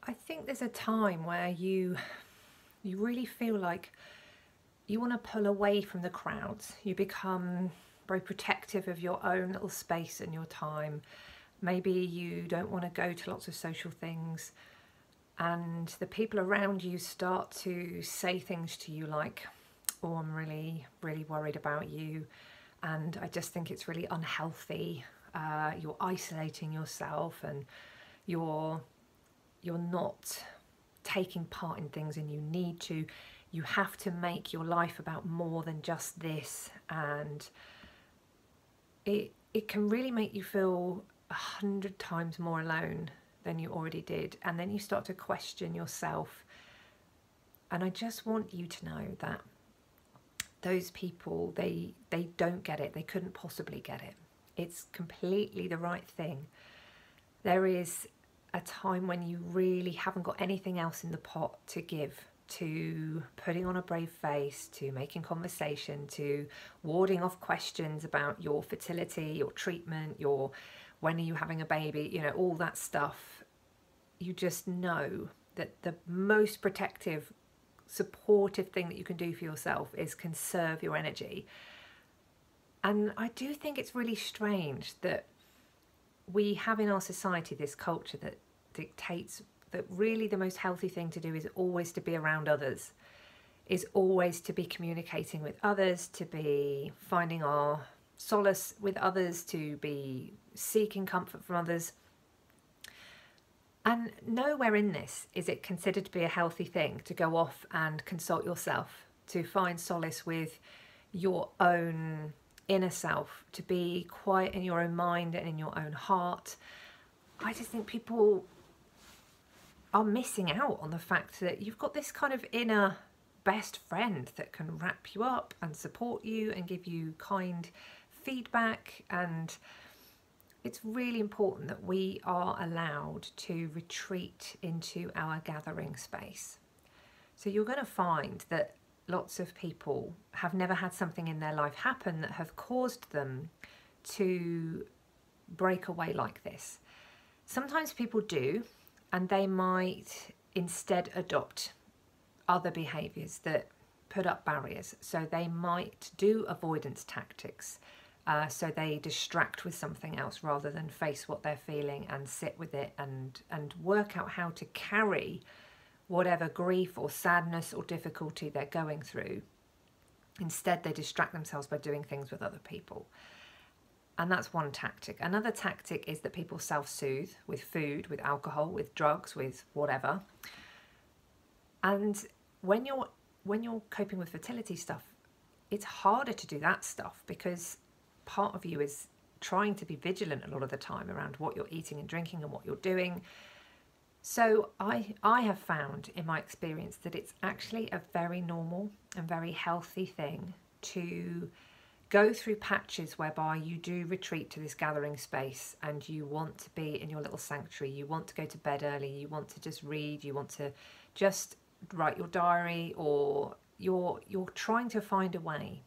I think there's a time where you really feel like you want to pull away from the crowds. You become very protective of your own little space and your time. Maybe you don't want to go to lots of social things, and the people around you start to say things to you like, oh, I'm really, really worried about you, and I just think it's really unhealthy. You're isolating yourself, and you're you're not taking part in things, and you need to. You have to make your life about more than just this, and it can really make you feel 100 times more alone than you already did, and then you start to question yourself. And I just want you to know that those people, they don't get it. They couldn't possibly get it. It's completely the right thing. There is a time when you really haven't got anything else in the pot to give, to putting on a brave face, to making conversation, to warding off questions about your fertility, your treatment, your when are you having a baby, you know, all that stuff. You just know that the most protective, supportive thing that you can do for yourself is conserve your energy. And I do think it's really strange that we have in our society this culture that dictates that really the most healthy thing to do is always to be around others, is always to be communicating with others, to be finding our solace with others, to be seeking comfort from others. And nowhere in this is it considered to be a healthy thing to go off and consult yourself, to find solace with your own inner self, to be quiet in your own mind and in your own heart. I just think people are missing out on the fact that you've got this kind of inner best friend that can wrap you up and support you and give you kind feedback. And it's really important that we are allowed to retreat into our gathering space. So you're going to find that lots of people have never had something in their life happen that have caused them to break away like this. Sometimes people do, and they might instead adopt other behaviours that put up barriers. So they might do avoidance tactics. So they distract with something else rather than face what they're feeling and sit with it and work out how to carry whatever grief or sadness or difficulty they're going through. Instead, they distract themselves by doing things with other people. And that's one tactic. Another tactic is that people self-soothe with food, with alcohol, with drugs, with whatever. And when you're coping with fertility stuff, it's harder to do that stuff because part of you is trying to be vigilant a lot of the time around what you're eating and drinking and what you're doing. So I have found in my experience that it's actually a very normal and very healthy thing to go through patches whereby you do retreat to this gathering space and you want to be in your little sanctuary, you want to go to bed early, you want to just read, you want to just write your diary, or you're trying to find a way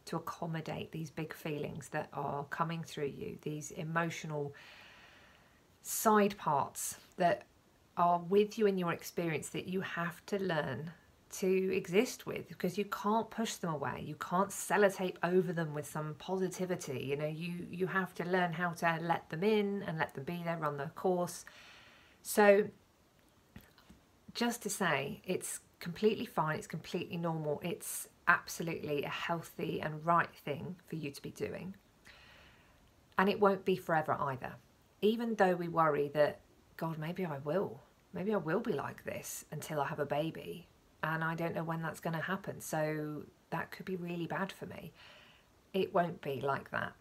to accommodate these big feelings that are coming through you, these emotional side parts that are with you in your experience that you have to learn to exist with, because you can't push them away, you can't sellotape over them with some positivity. You know, you have to learn how to let them in and let them be there, run their course. So just to say, it's completely fine, it's completely normal, it's absolutely a healthy and right thing for you to be doing. And it won't be forever either. Even though we worry that, God, maybe I will be like this until I have a baby, and I don't know when that's going to happen, so that could be really bad for me. It won't be like that.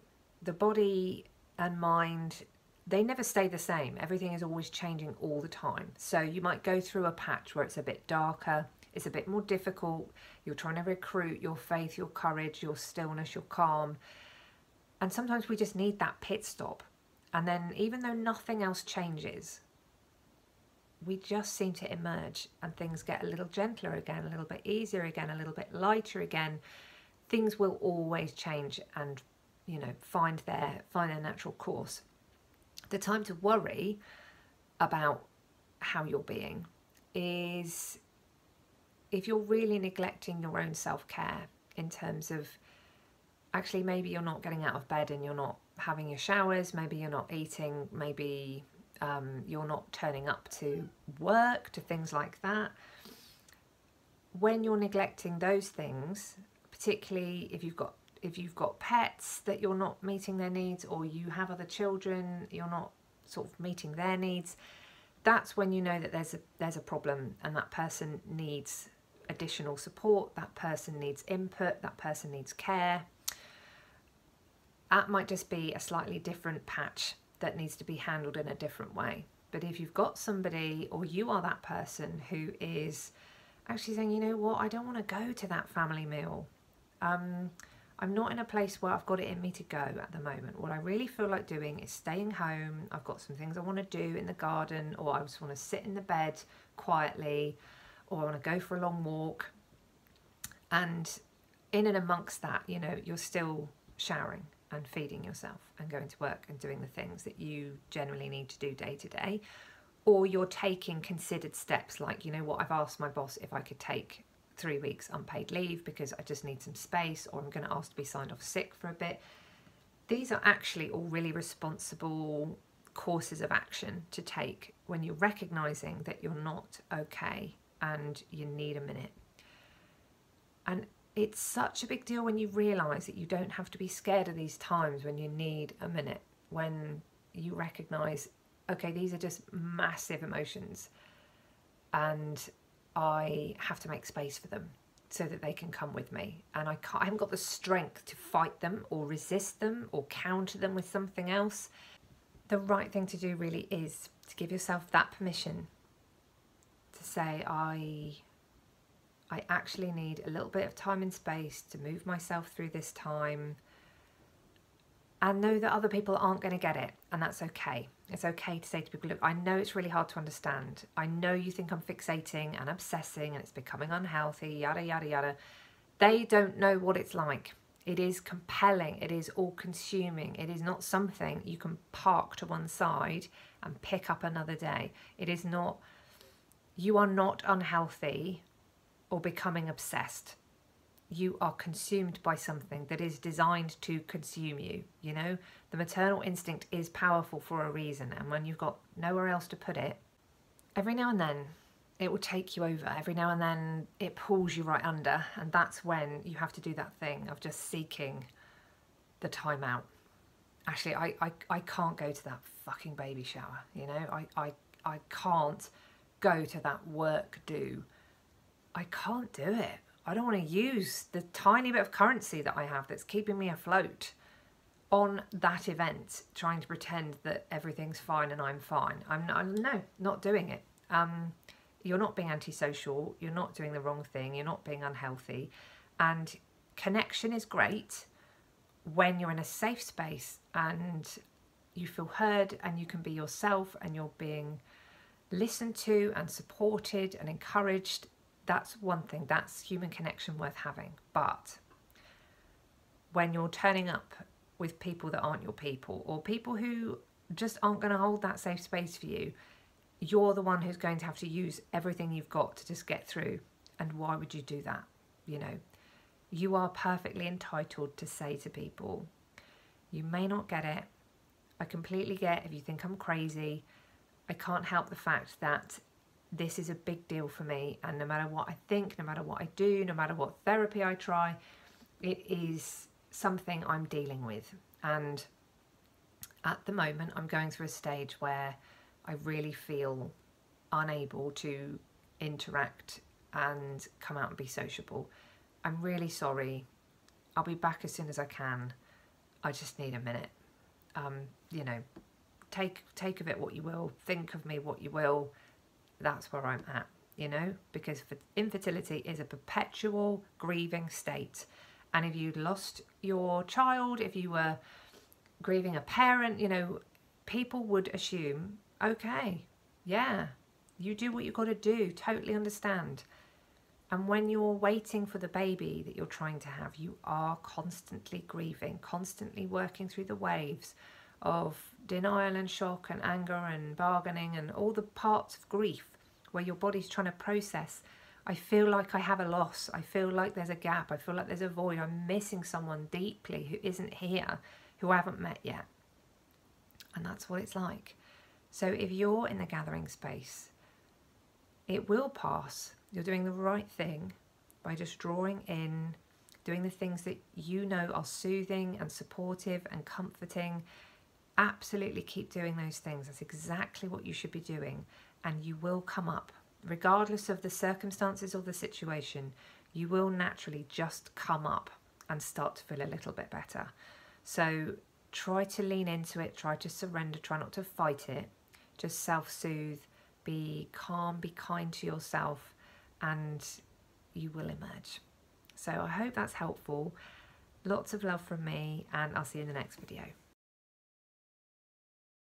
The body and mind, they never stay the same. Everything is always changing all the time. So you might go through a patch where it's a bit darker, it's a bit more difficult, you're trying to recruit your faith, your courage, your stillness, your calm, and sometimes we just need that pit stop. And then even though nothing else changes, we just seem to emerge and things get a little gentler again, a little bit easier again, a little bit lighter again. Things will always change and, you know, find their natural course. The time to worry about how you're being is if you're really neglecting your own self-care in terms of actually maybe you're not getting out of bed and you're not having your showers, maybe you're not eating, maybe you're not turning up to work, to things like that. When you're neglecting those things, particularly if you've got pets that you're not meeting their needs, or you have other children, you're not sort of meeting their needs, that's when you know that there's a problem, and that person needs additional support, that person needs input, that person needs care. That might just be a slightly different patch that needs to be handled in a different way. But if you've got somebody, or you are that person who is actually saying, you know what, I don't want to go to that family meal. I'm not in a place where I've got it in me to go at the moment. What I really feel like doing is staying home. I've got some things I want to do in the garden, or I just want to sit in the bed quietly, or I want to go for a long walk. And in and amongst that, you know, you're still showering and feeding yourself and going to work and doing the things that you generally need to do day to day. Or you're taking considered steps like, you know what, I've asked my boss if I could take 3 weeks unpaid leave because I just need some space, or I'm going to ask to be signed off sick for a bit. These are actually all really responsible courses of action to take when you're recognizing that you're not okay and you need a minute. And it's such a big deal when you realize that you don't have to be scared of these times when you need a minute, when you recognize, okay, these are just massive emotions and I have to make space for them so that they can come with me. And I haven't got the strength to fight them or resist them or counter them with something else. The right thing to do really is to give yourself that permission to say, I actually need a little bit of time and space to move myself through this time, and know that other people aren't going to get it, and that's okay. It's okay to say to people, look, I know it's really hard to understand. I know you think I'm fixating and obsessing and it's becoming unhealthy, yada, yada, yada. They don't know what it's like. It is compelling. It is all-consuming. It is not something you can park to one side and pick up another day. It is not, you are not unhealthy or becoming obsessed. You are consumed by something that is designed to consume you. You know, the maternal instinct is powerful for a reason, and when you've got nowhere else to put it, every now and then it will take you over. Every now and then it pulls you right under, and that's when you have to do that thing of just seeking the time out. Actually, I can't go to that fucking baby shower, you know, I can't go to that work do. I can't do it. I don't want to use the tiny bit of currency that I have that's keeping me afloat on that event, trying to pretend that everything's fine and I'm fine. I'm not doing it. You're not being antisocial. You're not doing the wrong thing. You're not being unhealthy. And connection is great when you're in a safe space and you feel heard and you can be yourself and you're being listened to and supported and encouraged. That's one thing, that's human connection worth having. But when you're turning up with people that aren't your people, or people who just aren't going to hold that safe space for you, you're the one who's going to have to use everything you've got to just get through. And why would you do that? You know, you are perfectly entitled to say to people, you may not get it. I completely get if you think I'm crazy. I can't help the fact that this is a big deal for me, and no matter what I think, no matter what I do, no matter what therapy I try, it is something I'm dealing with. And at the moment I'm going through a stage where I really feel unable to interact and come out and be sociable. I'm really sorry. I'll be back as soon as I can. I just need a minute. You know, take of it what you will, think of me what you will. That's where I'm at, you know, because infertility is a perpetual grieving state. And if you lost your child, if you were grieving a parent, you know, people would assume, okay, yeah, you do what you've got to do, totally understand. And when you're waiting for the baby that you're trying to have, you are constantly grieving, constantly working through the waves of denial and shock and anger and bargaining and all the parts of grief where your body's trying to process, I feel like I have a loss, I feel like there's a gap, I feel like there's a void, I'm missing someone deeply who isn't here, who I haven't met yet. And that's what it's like. So if you're in the gathering space, it will pass. You're doing the right thing by just drawing in, doing the things that you know are soothing and supportive and comforting. Absolutely keep doing those things. That's exactly what you should be doing. And you will come up, regardless of the circumstances or the situation, you will naturally just come up and start to feel a little bit better. So try to lean into it, try to surrender, try not to fight it. Just self-soothe, be calm, be kind to yourself, and you will emerge. So I hope that's helpful. Lots of love from me, and I'll see you in the next video.